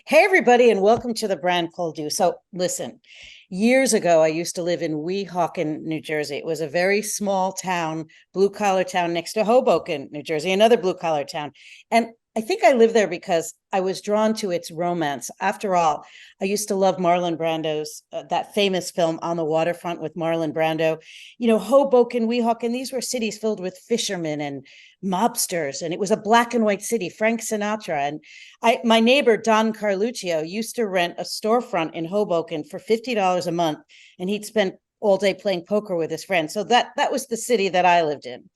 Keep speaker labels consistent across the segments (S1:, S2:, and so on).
S1: Hey, everybody, and welcome to the Brand Pull Do. So, listen, years ago, I used to live in Weehawken, New Jersey. It was a very small town, blue collar town next to Hoboken, New Jersey, another blue collar town. And I think I lived there because I was drawn to its romance. After all, I used to love Marlon Brando's that famous film On the Waterfront with Marlon Brando. You know, Hoboken, Weehawken, these were cities filled with fishermen and mobsters, and it was a black and white city. Frank Sinatra and my neighbor Don Carluccio used to rent a storefront in Hoboken for $50 a month, and he'd spend all day playing poker with his friends. So that was the city that I lived in.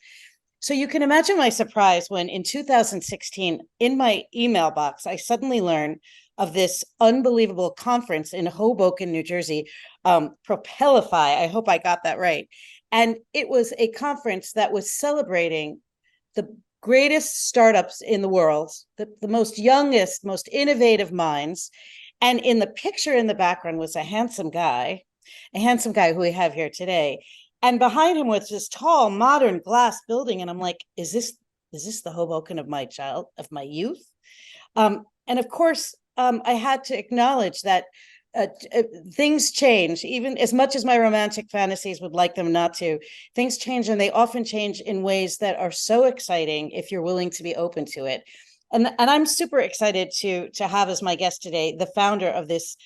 S1: So you can imagine my surprise when in 2016, in my email box, I suddenly learned of this unbelievable conference in Hoboken, New Jersey, Propelify. I hope I got that right. And it was a conference that was celebrating the greatest startups in the world, the most youngest, most innovative minds. And in the picture in the background was a handsome guy who we have here today. And behind him was this tall, modern glass building. And I'm like, is this the Hoboken of my youth? And of course, I had to acknowledge that things change, even as much as my romantic fantasies would like them not to. Things change, and they often change in ways that are so exciting if you're willing to be open to it. And I'm super excited to have as my guest today the founder of this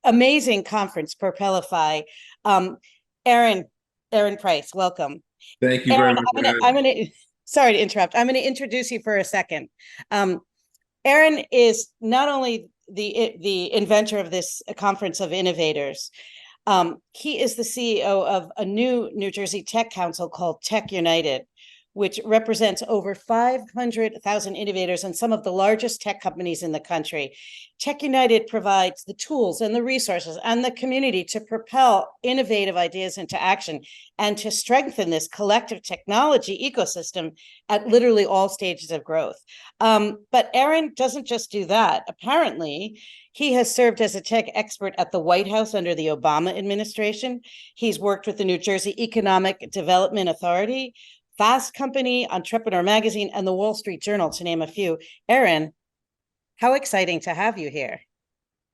S1: amazing conference, Propelify, um, Aaron Aaron Price. Welcome,
S2: Thank you very
S1: Aaron.
S2: much
S1: I'm
S2: for
S1: gonna
S2: having
S1: I'm
S2: me.
S1: gonna sorry to interrupt. I'm gonna introduce you for a second. Um, Aaron is not only the inventor of this conference of innovators. He is the CEO of a new New Jersey tech council called Tech United, which represents over 500,000 innovators and some of the largest tech companies in the country. Tech United provides the tools and the resources and the community to propel innovative ideas into action and to strengthen this collective technology ecosystem at literally all stages of growth. But Aaron doesn't just do that. Apparently, he has served as a tech expert at the White House under the Obama administration. He's worked with the New Jersey Economic Development Authority, Fast Company, Entrepreneur Magazine, and the Wall Street Journal, to name a few. Aaron, how exciting to have you here.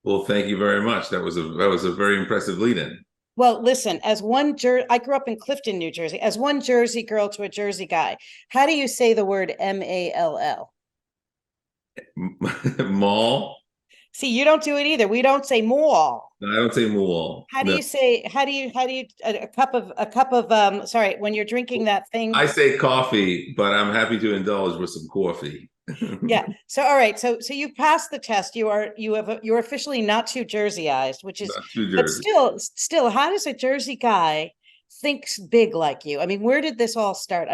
S2: Well, thank you very much. That was a very impressive lead-in.
S1: Well, listen, I grew up in Clifton, New Jersey. As one Jersey girl to a Jersey guy, how do you say the word MALL?
S2: Mall?
S1: See, you don't do it either. We don't say mall.
S2: No, I don't say mall.
S1: How do
S2: No,
S1: you say, how do you, sorry, when you're drinking that thing?
S2: I say coffee, but I'm happy to indulge with some coffee.
S1: Yeah. So, all right. So you passed the test. You're officially not too Jerseyized, which is,
S2: Not too
S1: but
S2: Jersey.
S1: still, how does a Jersey guy thinks big like you? I mean, where did this all start?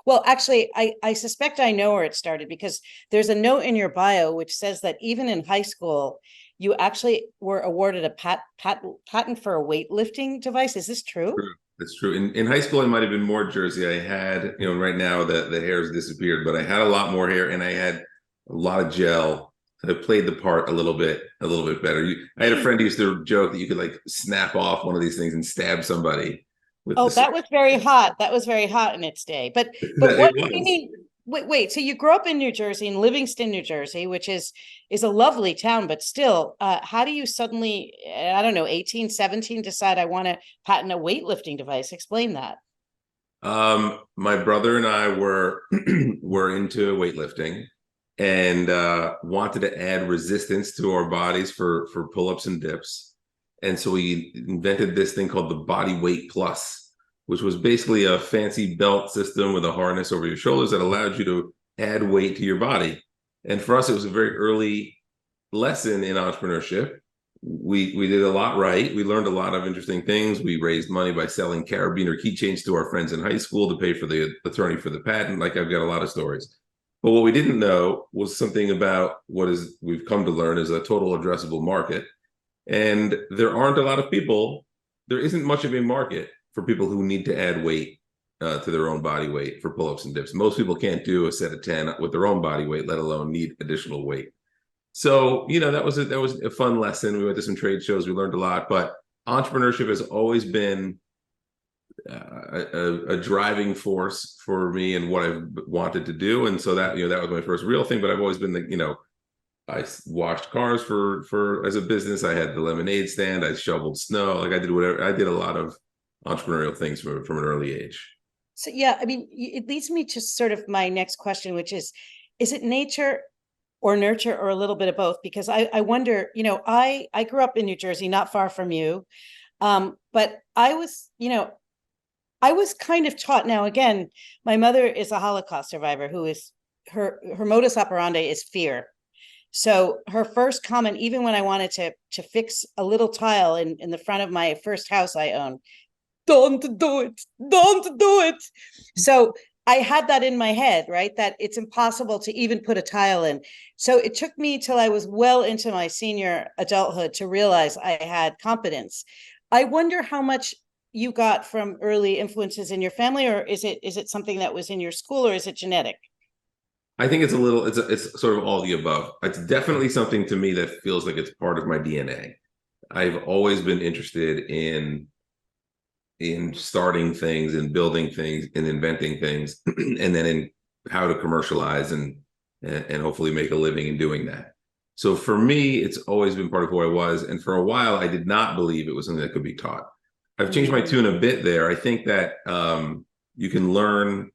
S1: Well, actually, I suspect I know where it started because there's a note in your bio which says that even in high school, you actually were awarded a patent for a weightlifting device. Is this true?
S2: True. That's true. In high school, I might have been more Jersey. I had, right now the hair's disappeared, but I had a lot more hair and I had a lot of gel. So I played the part a little bit better. I had a friend who used to joke that you could like snap off one of these things and stab somebody with
S1: Oh,
S2: the
S1: that was very hot. That was very hot in its day. But
S2: that it
S1: what do you
S2: was.
S1: mean? Wait. So you grew up in New Jersey, in Livingston, New Jersey, which is a lovely town, but still, how do you suddenly, I don't know, 18, 17, decide I want to patent a weightlifting device? Explain that.
S2: My brother and I were were into weightlifting and wanted to add resistance to our bodies for pull-ups and dips. And so we invented this thing called the Body Weight Plus, which was basically a fancy belt system with a harness over your shoulders that allowed you to add weight to your body. And for us, it was a very early lesson in entrepreneurship. We did a lot right. We learned a lot of interesting things. We raised money by selling carabiner keychains to our friends in high school to pay for the attorney for the patent. Like I've got a lot of stories. But what we didn't know was something about we've come to learn is a total addressable market. And there aren't a lot of people, there isn't much of a market for people who need to add weight to their own body weight for pull-ups and dips. Most people can't do a set of 10 with their own body weight, let alone need additional weight. So, that was a fun lesson. We went to some trade shows, we learned a lot, but entrepreneurship has always been a driving force for me and what I've wanted to do. And so that was my first real thing, but I've always been washed cars for as a business. I had the lemonade stand. I shoveled snow. Like I did whatever. I did a lot of entrepreneurial things from an early age.
S1: So yeah, I mean, it leads me to sort of my next question, which is it nature or nurture or a little bit of both? Because I wonder, I grew up in New Jersey, not far from you. But I was kind of taught. Now, again, my mother is a Holocaust survivor who is her modus operandi is fear. So her first comment, even when I wanted to fix a little tile in the front of my first house I owned, don't do it, don't do it. So I had that in my head, right? That it's impossible to even put a tile in. So it took me till I was well into my senior adulthood to realize I had competence. I wonder how much you got from early influences in your family, or is it something that was in your school, or is it genetic?
S2: I think it's sort of all the above. It's definitely something to me that feels like it's part of my DNA. I've always been interested in starting things and building things and inventing things, and then in how to commercialize and hopefully make a living in doing that. So for me, it's always been part of who I was. And for a while, I did not believe it was something that could be taught. I've changed my tune a bit there. I think that you can learn.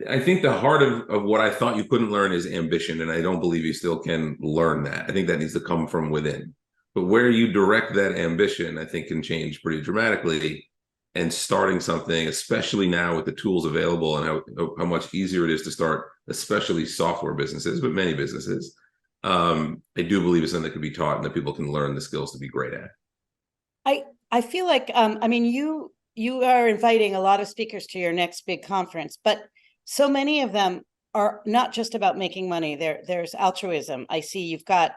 S2: I think the heart of what I thought you couldn't learn is ambition. And I don't believe you still can learn that. I think that needs to come from within. But where you direct that ambition, I think can change pretty dramatically. And starting something, especially now with the tools available and how much easier it is to start, especially software businesses, but many businesses, I do believe it's something that could be taught and that people can learn the skills to be great at.
S1: I feel like I mean you are inviting a lot of speakers to your next big conference, but so many of them are not just about making money. There's altruism. I see you've got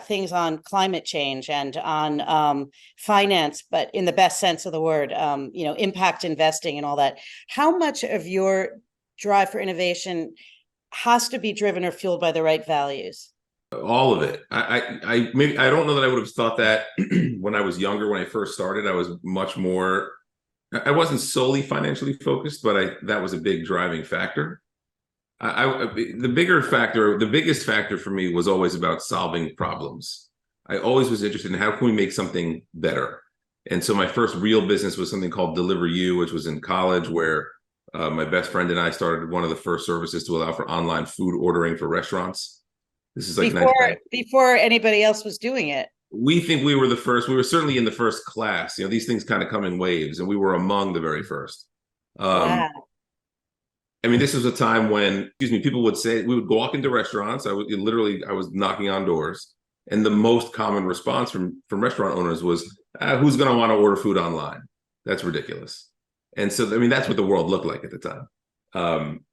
S1: things on climate change and on finance, but in the best sense of the word, impact investing and all that. How much of your drive for innovation has to be driven or fueled by the right values?
S2: All of it. Maybe I don't know that I would have thought that when I was younger. When I first started, I was much more. I wasn't solely financially focused, but that was a big driving factor. The biggest factor for me was always about solving problems. I always was interested in how can we make something better. And so my first real business was something called Deliver You, which was in college, where my best friend and I started one of the first services to allow for online food ordering for restaurants. This is like
S1: before anybody else was doing it.
S2: We think we were the first. We were certainly in the first class. These things kind of come in waves, and we were among the very first.
S1: Wow.
S2: I mean, this was a time when, people would say, we would walk into restaurants. I was knocking on doors, and the most common response from restaurant owners was, "Who's going to want to order food online? That's ridiculous." And so, I mean, that's what the world looked like at the time.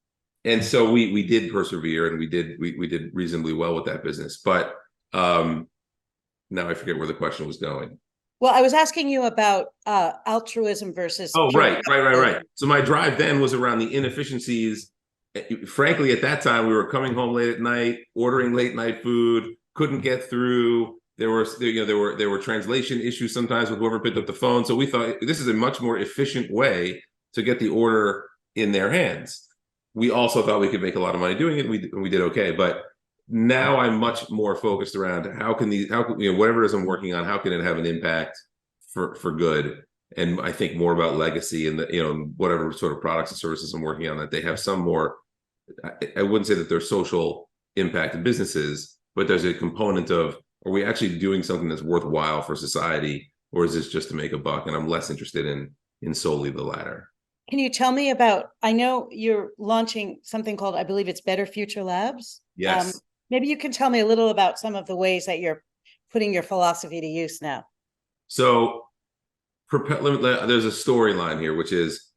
S2: And so we did persevere, and we did reasonably well with that business. But now I forget where the question was going.
S1: Well, I was asking you about altruism versus.
S2: Oh, right. So my drive then was around the inefficiencies. Frankly, at that time, we were coming home late at night, ordering late night food, couldn't get through. There were translation issues sometimes with whoever picked up the phone. So we thought this is a much more efficient way to get the order in their hands. We also thought we could make a lot of money doing it. And we did okay, but now I'm much more focused around whatever it is I'm working on, how can it have an impact for good? And I think more about legacy and whatever sort of products and services I'm working on, that they have some more. I wouldn't say that they're social impact in businesses, but there's a component of, are we actually doing something that's worthwhile for society, or is this just to make a buck? And I'm less interested in solely the latter.
S1: Can you tell me about, I know you're launching something called, I believe it's Better Future Labs.
S2: Yes.
S1: Maybe you can tell me a little about some of the ways that you're putting your philosophy to use now.
S2: So there's a storyline here, which is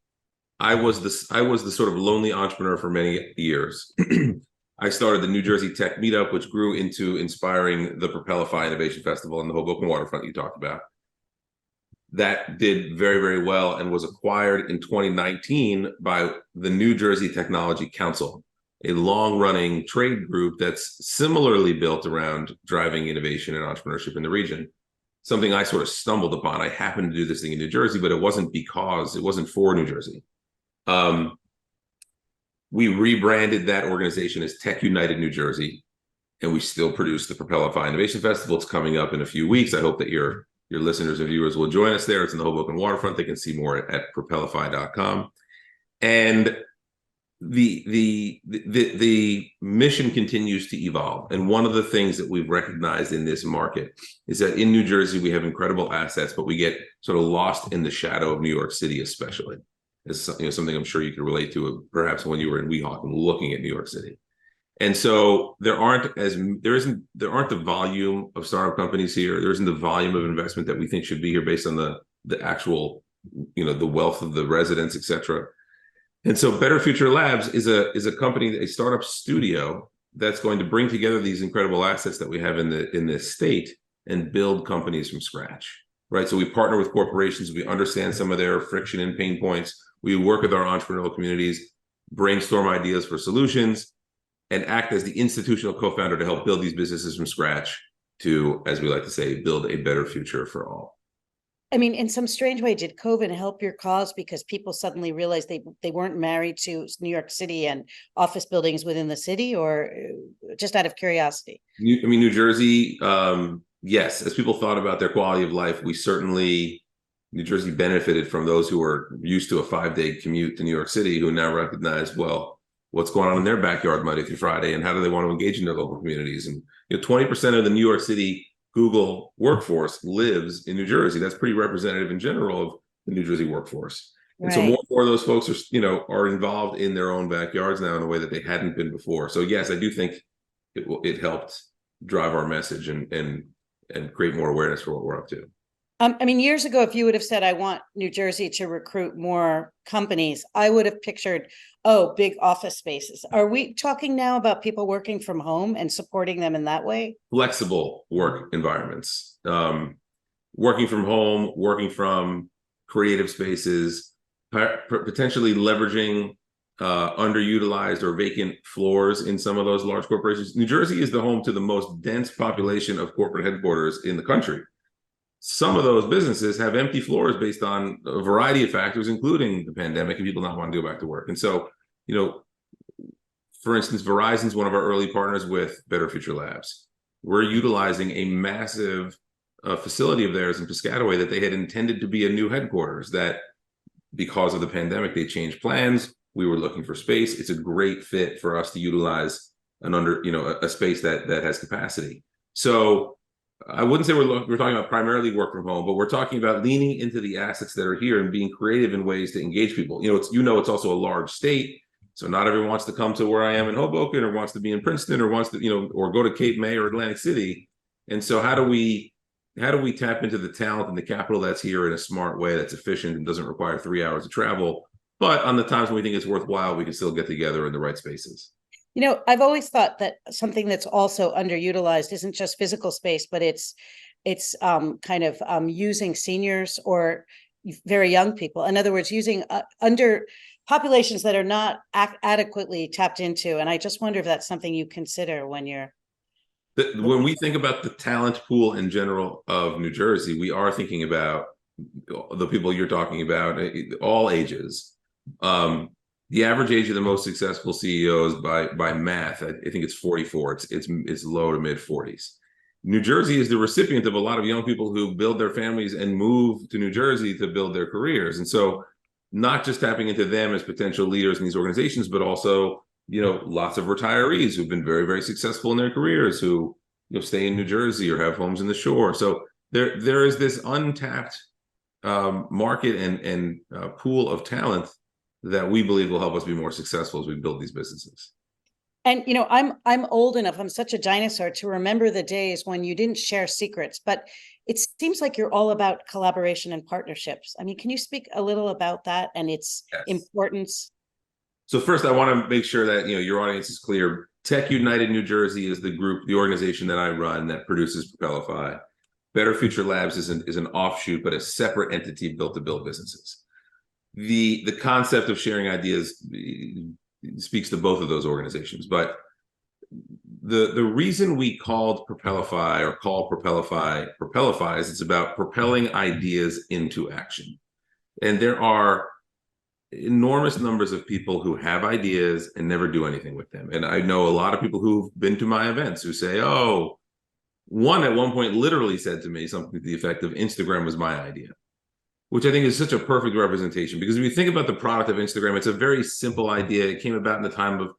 S2: I was the sort of lonely entrepreneur for many years. I started the New Jersey Tech Meetup, which grew into inspiring the Propelify Innovation Festival in the Hoboken waterfront you talked about. That did very, very well and was acquired in 2019 by the New Jersey Technology Council, a long-running trade group that's similarly built around driving innovation and entrepreneurship in the region. Something I sort of stumbled upon. I happened to do this thing in New Jersey, but it wasn't for New Jersey. We rebranded that organization as Tech United New Jersey, and we still produce the Propelify Innovation Festival. It's coming up in a few weeks. I hope that your listeners and viewers will join us there. It's in the Hoboken waterfront. They can see more at propelify.com. And the mission continues to evolve. And one of the things that we've recognized in this market is that in New Jersey, we have incredible assets, but we get sort of lost in the shadow of New York City, especially. It's something I'm sure you can relate to, perhaps when you were in Weehawken looking at New York City. And so there aren't the volume of startup companies here. There isn't the volume of investment that we think should be here based on the actual, the wealth of the residents, et cetera. And so Better Future Labs is a company, a startup studio that's going to bring together these incredible assets that we have in this state and build companies from scratch, right? So we partner with corporations. We understand some of their friction and pain points. We work with our entrepreneurial communities, brainstorm ideas for solutions, and act as the institutional co-founder to help build these businesses from scratch to, as we like to say, build a better future for all.
S1: I mean, in some strange way, did COVID help your cause because people suddenly realized they weren't married to New York City and office buildings within the city, or just out of curiosity?
S2: New Jersey, yes, as people thought about their quality of life, New Jersey benefited from those who were used to a 5-day commute to New York City, who now recognize, well, what's going on in their backyard Monday through Friday, and how do they want to engage in their local communities? And 20% of the New York City Google workforce lives in New Jersey. That's pretty representative in general of the New Jersey workforce. And so more and more of those folks are involved in their own backyards now in a way that they hadn't been before. So yes, I do think it helped drive our message and create more awareness for what we're up to.
S1: I mean, years ago, if you would have said, I want New Jersey to recruit more companies, I would have pictured, big office spaces. Are we talking now about people working from home and supporting them in that way?
S2: Flexible work environments, working from home, working from creative spaces, potentially leveraging underutilized or vacant floors in some of those large corporations. New Jersey is the home to the most dense population of corporate headquarters in the country. Some of those businesses have empty floors based on a variety of factors, including the pandemic and people not wanting to go back to work. And so, for instance, Verizon's one of our early partners with Better Future Labs. We're utilizing a massive facility of theirs in Piscataway that they had intended to be a new headquarters, that because of the pandemic, they changed plans. We were looking for space. It's a great fit for us to utilize a space that has capacity. So I wouldn't say we're talking about primarily work from home, but we're talking about leaning into the assets that are here and being creative in ways to engage people. It's also a large state, so not everyone wants to come to where I am in Hoboken, or wants to be in Princeton, or wants to or go to Cape May or Atlantic City. And so how do we tap into the talent and the capital that's here in a smart way that's efficient and doesn't require 3 hours of travel, but on the times when we think it's worthwhile, we can still get together in the right spaces?
S1: I've always thought that something that's also underutilized isn't just physical space, but it's using seniors or very young people. In other words, using under populations that are not adequately tapped into. And I just wonder if that's something you consider when
S2: we think about the talent pool in general of New Jersey, we are thinking about the people you're talking about, all ages. The average age of the most successful CEOs by math, I think it's 44. It's low to mid 40s. New Jersey is the recipient of a lot of young people who build their families and move to New Jersey to build their careers. And so not just tapping into them as potential leaders in these organizations, but also, lots of retirees who've been very, very successful in their careers who stay in New Jersey or have homes in the shore. So there is this untapped market and pool of talent that we believe will help us be more successful as we build these businesses.
S1: And I'm old enough, I'm such a dinosaur, to remember the days when you didn't share secrets, but it seems like you're all about collaboration and partnerships. I mean, can you speak a little about that and its importance?
S2: So first, I want to make sure that your audience is clear. Tech United New Jersey is the organization that I run that produces Propelify. Better Future Labs is an offshoot, but a separate entity built to build businesses. The concept of sharing ideas speaks to both of those organizations, but the reason we call Propelify is it's about propelling ideas into action. And there are enormous numbers of people who have ideas and never do anything with them. And I know a lot of people who've been to my events who say, oh, one at one point literally said to me something to the effect of Instagram was my idea, which I think is such a perfect representation. Because if you think about the product of Instagram, it's a very simple idea. It came about in the time of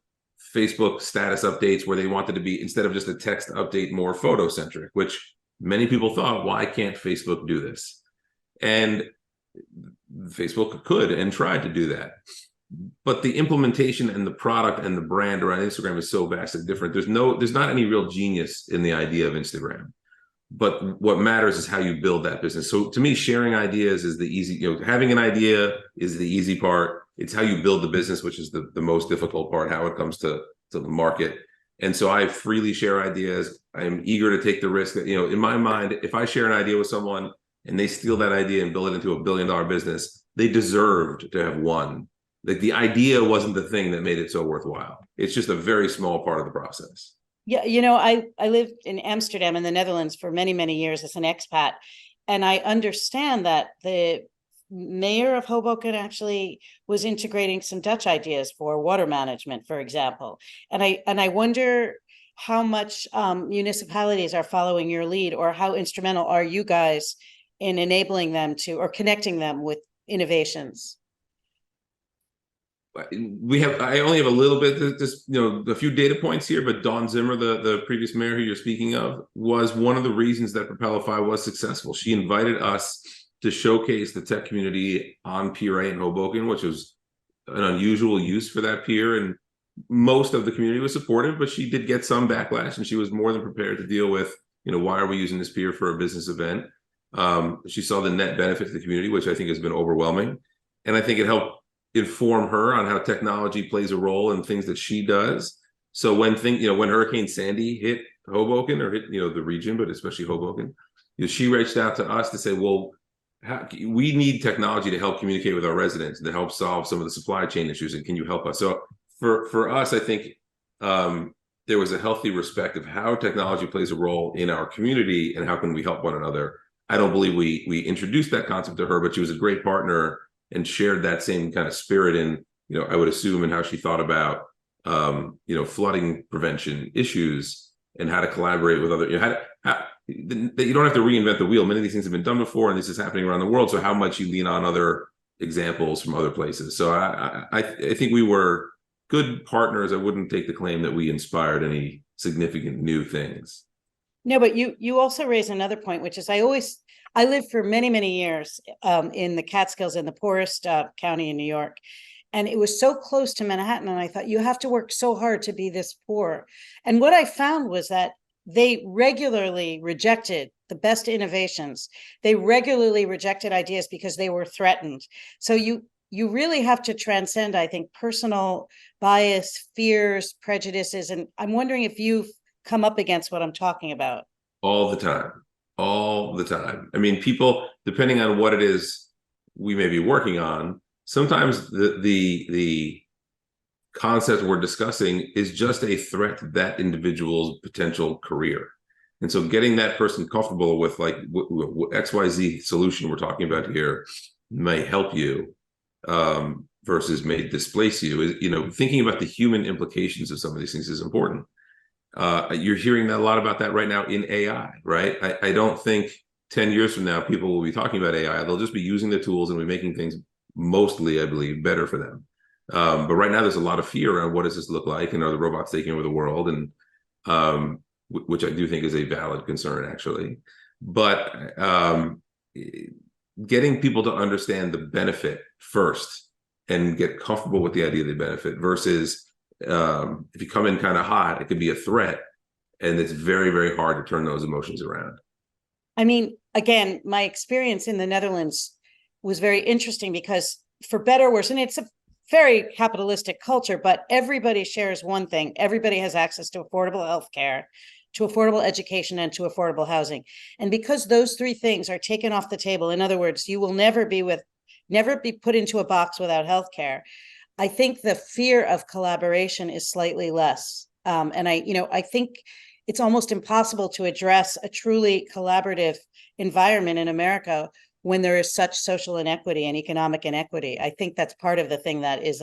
S2: Facebook status updates where they wanted to be, instead of just a text update, more photo-centric, which many people thought, why can't Facebook do this? And Facebook could and tried to do that. But the implementation and the product and the brand around Instagram is so vastly different. There's not any real genius in the idea of Instagram. But what matters is how you build that business. So to me, sharing ideas is the easy, having an idea is the easy part. It's how you build the business, which is the most difficult part, how it comes to the market. And so I freely share ideas. I am eager to take the risk that, in my mind, if I share an idea with someone and they steal that idea and build it into $1 billion business, they deserved to have won. Like, the idea wasn't the thing that made it so worthwhile. It's just a very small part of the process.
S1: Yeah, I lived in Amsterdam in the Netherlands for many, many years as an expat. And I understand that the mayor of Hoboken actually was integrating some Dutch ideas for water management, for example. And I wonder how much municipalities are following your lead, or how instrumental are you guys in enabling them to, or connecting them with innovations?
S2: I only have a little bit, just a few data points here, but Dawn Zimmer, the previous mayor who you're speaking of, was one of the reasons that Propelify was successful. She invited us to showcase the tech community on Pier 8 in Hoboken, which was an unusual use for that pier, and most of the community was supportive, but she did get some backlash, and she was more than prepared to deal with, why are we using this pier for a business event? She saw the net benefit to the community, which I think has been overwhelming, and I think it helped inform her on how technology plays a role in things that she does. So when Hurricane Sandy hit Hoboken, or hit the region, but especially Hoboken, she reached out to us to say, well, we need technology to help communicate with our residents, to help solve some of the supply chain issues, and can you help us? So for us, I think there was a healthy respect of how technology plays a role in our community and how can we help one another. I don't believe we introduced that concept to her, but she was a great partner and shared that same kind of spirit in, I would assume, in how she thought about, flooding prevention issues and how to collaborate with other, you don't have to reinvent the wheel. Many of these things have been done before, and this is happening around the world. So how much you lean on other examples from other places. So I think we were good partners. I wouldn't take the claim that we inspired any significant new things.
S1: No, but you also raise another point, which is I lived for many, many years in the Catskills, in the poorest county in New York. And it was so close to Manhattan. And I thought, you have to work so hard to be this poor. And what I found was that they regularly rejected the best innovations. They regularly rejected ideas because they were threatened. So you really have to transcend, I think, personal bias, fears, prejudices. And I'm wondering if you've come up against what I'm talking about.
S2: All the time. I mean, people, depending on what it is we may be working on, sometimes the concept we're discussing is just a threat to that individual's potential career. And so getting that person comfortable with, like, XYZ solution we're talking about here may help you versus may displace you. Thinking about the human implications of some of these things is important. You're hearing a lot about that right now in AI, right? I don't think 10 years from now, people will be talking about AI. They'll just be using the tools and be making things mostly, I believe, better for them. But right now, there's a lot of fear around what does this look like, and are the robots taking over the world? And which I do think is a valid concern, actually. But getting people to understand the benefit first and get comfortable with the idea of the benefit versus if you come in kind of hot, it could be a threat, and it's very, very hard to turn those emotions around.
S1: I mean, again, my experience in the Netherlands was very interesting because, for better or worse, and it's a very capitalistic culture, but everybody shares one thing. Everybody has access to affordable healthcare, to affordable education, and to affordable housing. And because those three things are taken off the table, in other words, you will never be put into a box without healthcare. I think the fear of collaboration is slightly less. And I think it's almost impossible to address a truly collaborative environment in America when there is such social inequity and economic inequity. I think that's part of the thing that is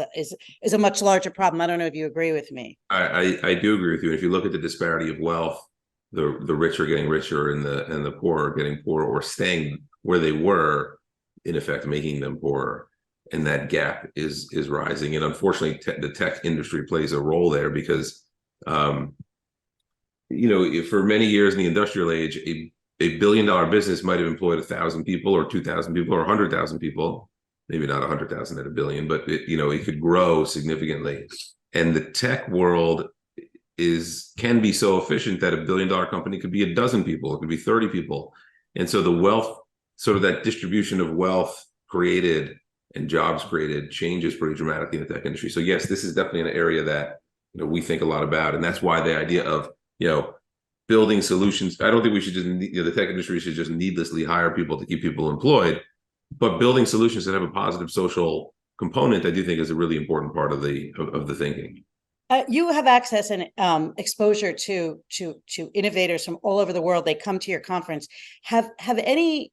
S1: a much larger problem. I don't know if you agree with me.
S2: I do agree with you. If you look at the disparity of wealth, the rich are getting richer and the poor are getting poorer or staying where they were, in effect, making them poorer. And that gap is rising. And unfortunately, the tech industry plays a role there because, for many years in the industrial age, a billion-dollar business might have employed 1,000 people or 2,000 people or 100,000 people, maybe not 100,000 at a billion, but it could grow significantly. And the tech world can be so efficient that a billion-dollar company could be a dozen people, it could be 30 people. And so the wealth, sort of that distribution of wealth created and jobs created changes pretty dramatically in the tech industry. So yes, this is definitely an area that we think a lot about. And that's why the idea of building solutions, I don't think we should just, the tech industry should just needlessly hire people to keep people employed, but building solutions that have a positive social component, I do think is a really important part of the thinking.
S1: You have access and exposure to innovators from all over the world. They come to your conference. Have any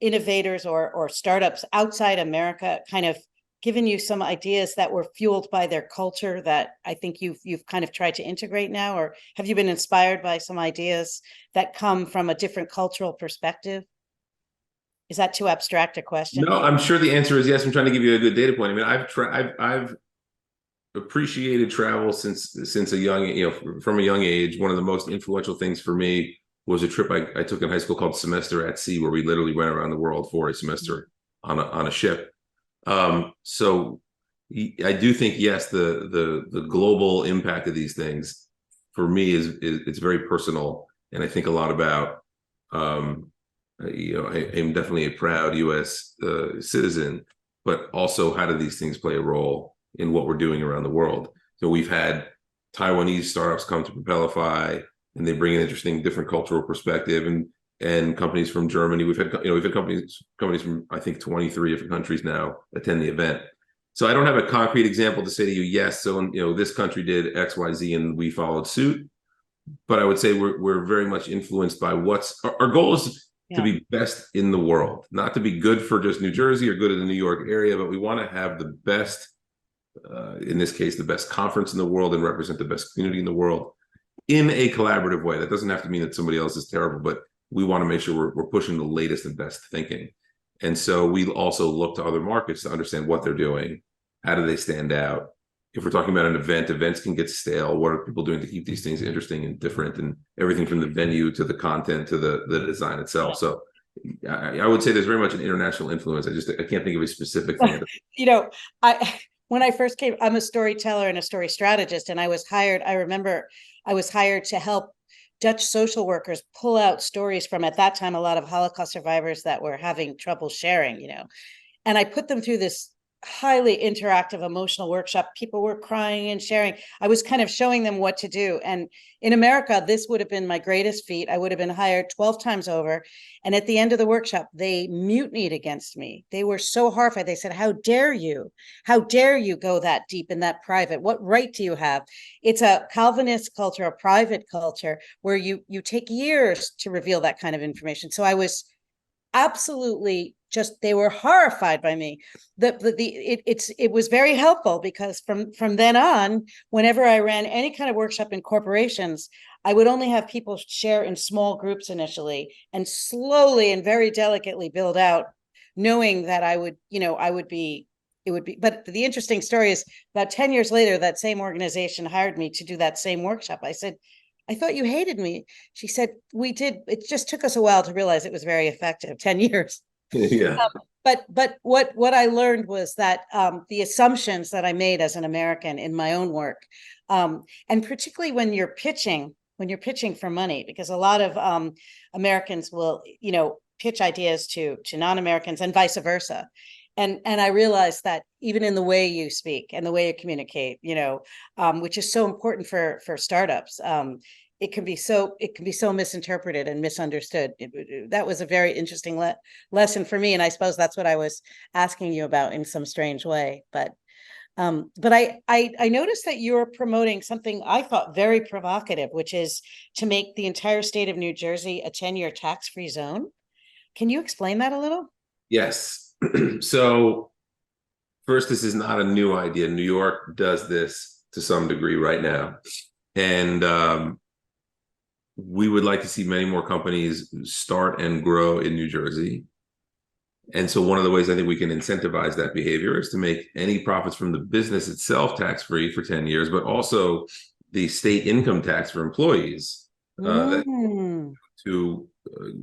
S1: innovators or startups outside America kind of given you some ideas that were fueled by their culture that I think you've kind of tried to integrate now? Or have you been inspired by some ideas that come from a different cultural perspective? Is that too abstract a question?
S2: No, I'm sure the answer is yes. I'm trying to give you a good data point. I mean, I've appreciated travel since a young, from a young age. One of the most influential things for me was a trip I took in high school called Semester at Sea, where we literally went around the world for a semester on a ship. So I do think, yes, the global impact of these things for me it's very personal. And I think a lot about, I am definitely a proud US citizen, but also how do these things play a role in what we're doing around the world? So we've had Taiwanese startups come to Propelify, and they bring an interesting, different cultural perspective, and companies from Germany. We've had companies from, I think, 23 different countries now attend the event. So I don't have a concrete example to say to you, yes, so this country did X, Y, Z, and we followed suit. But I would say we're very much influenced by our goal is to be best in the world, not to be good for just New Jersey or good in the New York area, but we want to have the best, in this case, the best conference in the world and represent the best community in the world in a collaborative way. That doesn't have to mean that somebody else is terrible, but we want to make sure we're pushing the latest and best thinking. And so we also look to other markets to understand what they're doing. How do they stand out? If we're talking about an event, events can get stale. What are people doing to keep these things interesting and different, and everything from the venue to the content to the design itself? So I would say there's very much an international influence. I can't think of a specific thing.
S1: When I first came, I'm a storyteller and a story strategist, and I remember I was hired to help Dutch social workers pull out stories from, at that time, a lot of Holocaust survivors that were having trouble sharing, and I put them through this highly interactive, emotional workshop. People were crying and sharing. I was kind of showing them what to do. And in America, this would have been my greatest feat. I would have been hired 12 times over. And at the end of the workshop, they mutinied against me. They were so horrified. They said, how dare you? How dare you go that deep and that private? What right do you have? It's a Calvinist culture, a private culture, where you take years to reveal that kind of information. So I was absolutely they were horrified by me. It was very helpful, because from then on, whenever I ran any kind of workshop in corporations, I would only have people share in small groups initially, and slowly and very delicately build out, knowing that it would be. But the interesting story is, about 10 years later, that same organization hired me to do that same workshop. I said, I thought you hated me. She said, we did. It just took us a while to realize it was very effective. 10 years.
S2: Yeah.
S1: But what I learned was that the assumptions that I made as an American in my own work, and particularly when you're pitching for money, because a lot of Americans will, pitch ideas to non-Americans and vice versa. And I realized that even in the way you speak and the way you communicate, which is so important for startups, it can be so misinterpreted and misunderstood. That was a very interesting lesson for me, and I suppose that's what I was asking you about in some strange way. But I noticed that you're promoting something I thought very provocative, which is to make the entire state of New Jersey a 10-year tax-free zone. Can you explain that a little?
S2: Yes. So first, this is not a new idea. New York does this to some degree right now. And we would like to see many more companies start and grow in New Jersey. And so one of the ways I think we can incentivize that behavior is to make any profits from the business itself tax-free for 10 years, but also the state income tax for employees to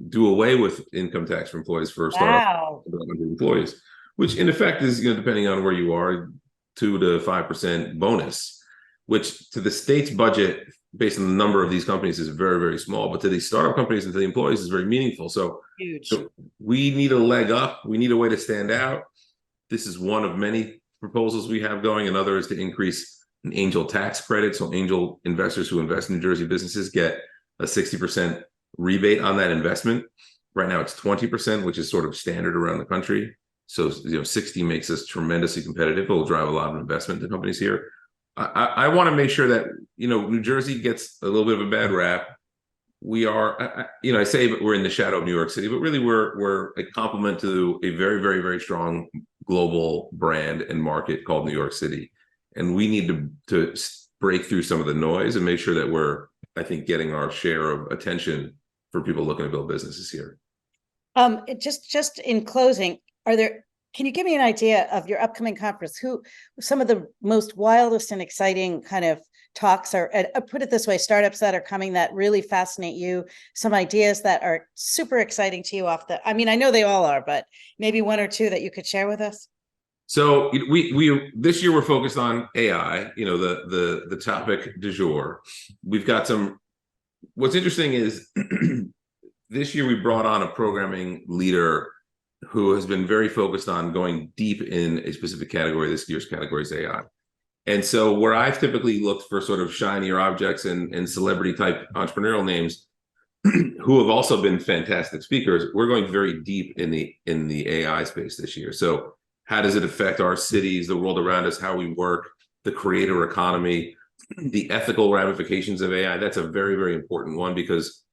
S2: do away with income tax for employees for startup
S1: Wow.
S2: about 100 employees, which in effect is, depending on where you are, 2 to 5% bonus, which to the state's budget, based on the number of these companies, is very, very small. But to the startup companies and to the employees is very meaningful. So
S1: Huge.
S2: we need a leg up. We need a way to stand out. This is one of many proposals we have going. Another is to increase an angel tax credit. So angel investors who invest in New Jersey businesses get a 60% rebate on that investment. Right now it's 20%, which is sort of standard around the country. So 60 makes us tremendously competitive. It will drive a lot of investment to companies here. I want to make sure that New Jersey gets a little bit of a bad rap. We are, I say that we're in the shadow of New York City, but really we're a complement to a very, very, very strong global brand and market called New York City, and we need to break through some of the noise and make sure that we're, I think, getting our share of attention for people looking to build businesses here.
S1: Just in closing, can you give me an idea of your upcoming conference? Who some of the most wildest and exciting kind of talks are, put it this way, startups that are coming that really fascinate you, some ideas that are super exciting to you I know they all are, but maybe one or two that you could share with us?
S2: So we this year we're focused on AI, the topic du jour. We've got what's interesting is this year we brought on a programming leader who has been very focused on going deep in a specific category. This year's category is AI. And so where I've typically looked for sort of shinier objects and celebrity type entrepreneurial names who have also been fantastic speakers, we're going very deep in the AI space this year. So how does it affect our cities, the world around us, how we work, the creator economy, the ethical ramifications of AI? That's a very, very important one, because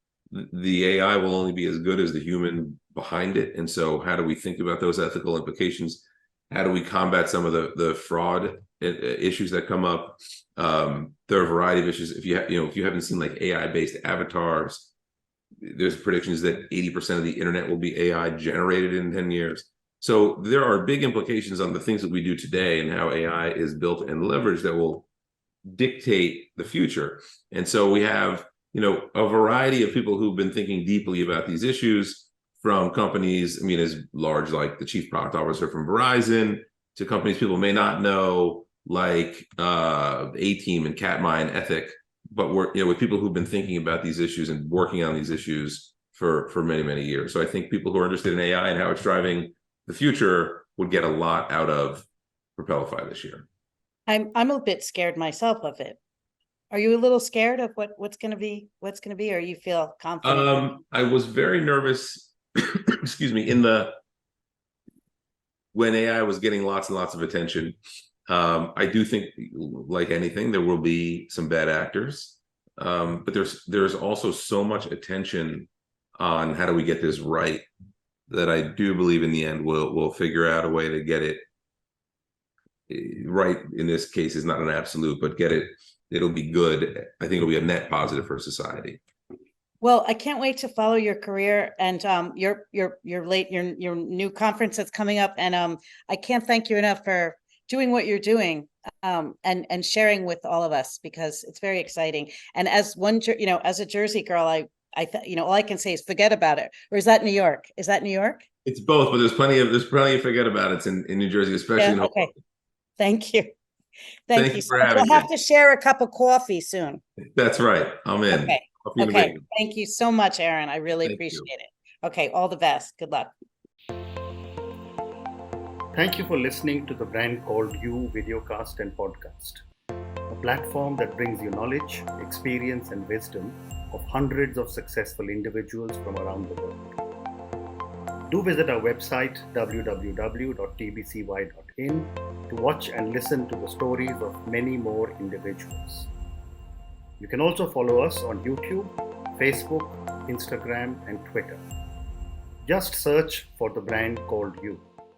S2: the AI will only be as good as the human behind it. And so how do we think about those ethical implications? How do we combat some of the fraud issues that come up? There are a variety of issues. If you haven't seen like AI-based avatars, there's predictions that 80% of the internet will be AI generated in 10 years. So there are big implications on the things that we do today and how AI is built and leveraged that will dictate the future. And so we have a variety of people who've been thinking deeply about these issues, from companies, as large like the chief product officer from Verizon, to companies people may not know, like A-Team and Capgemini and Ethic, but we're with people who've been thinking about these issues and working on these issues for many, many years. So I think people who are interested in AI and how it's driving the future would get a lot out of Propelify this year.
S1: I'm a bit scared myself of it. Are you a little scared of what's going to be, or you feel confident?
S2: I was very nervous, excuse me, when AI was getting lots and lots of attention. I do think, like anything, there will be some bad actors, but there's also so much attention on how do we get this right, that I do believe in the end we'll figure out a way to get it right. In this case, is not an absolute, but it'll be good. I think it'll be a net positive for society.
S1: Well, I can't wait to follow your career and your new conference that's coming up. And I can't thank you enough for doing what you're doing and sharing with all of us, because it's very exciting. And as as a Jersey girl, all I can say is forget about it. Or is that New York? Is that New York?
S2: It's both, but there's plenty of forget about it in New Jersey, especially in Hoboken.
S1: Okay. Thank you.
S2: Thank you for having me.
S1: We'll have to share a cup of coffee soon.
S2: That's right. I'm in.
S1: Okay. Thank you so much, Aaron. I really appreciate it. Okay. All the best. Good luck.
S3: Thank you for listening to the Brand Called You videocast and podcast, a platform that brings you knowledge, experience, and wisdom of hundreds of successful individuals from around the world. Do visit our website www.tbcy.in to watch and listen to the stories of many more individuals. You can also follow us on YouTube, Facebook, Instagram, and Twitter. Just search for the brand called You.